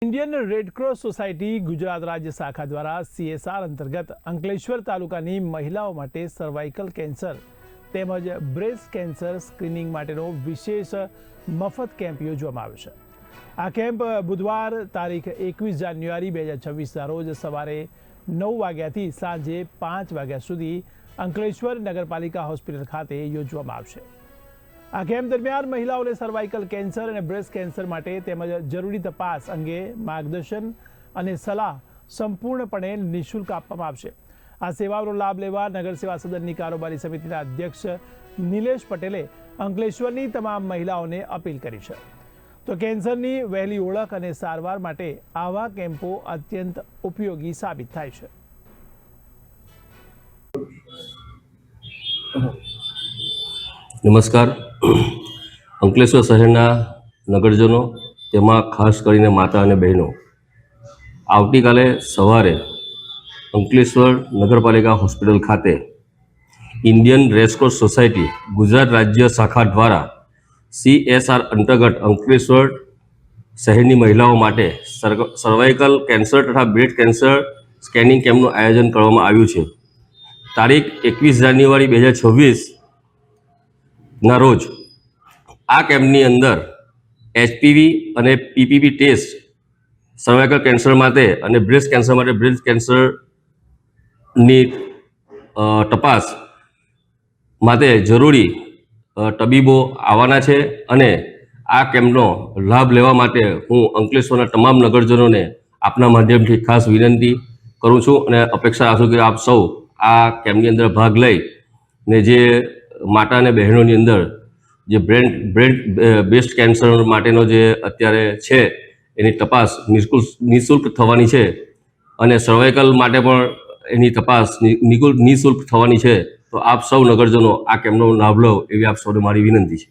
Indian Red Cross society Gujarat राज्य शाखा द्वारा CSR अंतर्गत अंकलेश्वर तालुकानी महिलाओं माटे सर्वाइकल कैंसर તેમજ બ્રેસ્ટ કેન્સર સ્ક્રીનિંગ માટેનો વિશેષ મફત કેમ્પ યોજવામાં આવ્યો છે। આ કેમ્પ બુધવાર તારીખ 21 જાન્યુઆરી 2026ના રોજ સવારે 9 વાગ્યાથી સાંજે 5 વાગ્યા સુધી અંકલેશ્વર નગરપાલિકા હોસ્પિટલ ખાતે યોજવામાં આવશે। આ કેમ્પ દરમિયાન મહિલાઓને સર્વાઇકલ કેન્સર અને બ્રેસ્ટ કેન્સર માટે તેમજ જરૂરી તપાસ અંગે માર્ગદર્શન અને સલાહ સંપૂર્ણપણે નિઃશુલ્ક આપવામાં આવશે। આ સેવાનો લાભ લેવા નગર સેવા સદનની કારોબારી સમિતિના અધ્યક્ષ નિલેશ પટેલે અંકલેશ્વરની તમામ મહિલાઓને અપીલ કરી છે। તો કેન્સરની વહેલી ઓળખ અને સારવાર માટે આવા કેમ્પો અત્યંત ઉપયોગી સાબિત થાય છે। નમસ્કાર। અંકલેશ્વર શહેરના નગરજનો તેમાં ખાસ કરીને માતા અને બહેનો આવતીકાલે સવારે અંકલેશ્વર નગરપાલિકા હોસ્પિટલ ખાતે ઇન્ડિયન રેડક્રોસ સોસાયટી ગુજરાત રાજ્ય શાખા દ્વારા CSR અંતર્ગત અંકલેશ્વર શહેરની મહિલાઓ માટે સર્વાઇકલ કેન્સર તથા બ્રેસ્ટ કેન્સર સ્કેનિંગ કેમ્પનું આયોજન કરવામાં આવ્યું છે। તારીખ 21 જાન્યુઆરી 2026ના રોજ આ કેમ્પની અંદર HPV અને PPV ટેસ્ટ સર્વાઇકલ કેન્સર માટે અને બ્રેસ્ટ કેન્સર માટે બ્રેસ્ટ કેન્સરની તપાસ માટે જરૂરી તબીબો આવવાના છે અને આ કેમ્પનો લાભ લેવા માટે હું અંકલેશ્વરના તમામ નગરજનોને આપના માધ્યમથી ખાસ વિનંતી કરું છું અને અપેક્ષા રાખું છું કે આપ સૌ આ કેમ્પની અંદર ભાગ લઈ ને જે માતા અને બહેનોની અંદર જે બ્રેસ્ટ કેન્સર માટેનો જે અત્યારે છે એની તપાસ નિઃશુલ્ક થવાની છે અને સર્વાઇકલ માટે પણ એની તપાસ નિઃશુલ્ક થવાની છે। તો આપ સૌ નગરજનો આ કેમ્પનો લાભ લો એવી આપ સૌને મારી વિનંતી છે।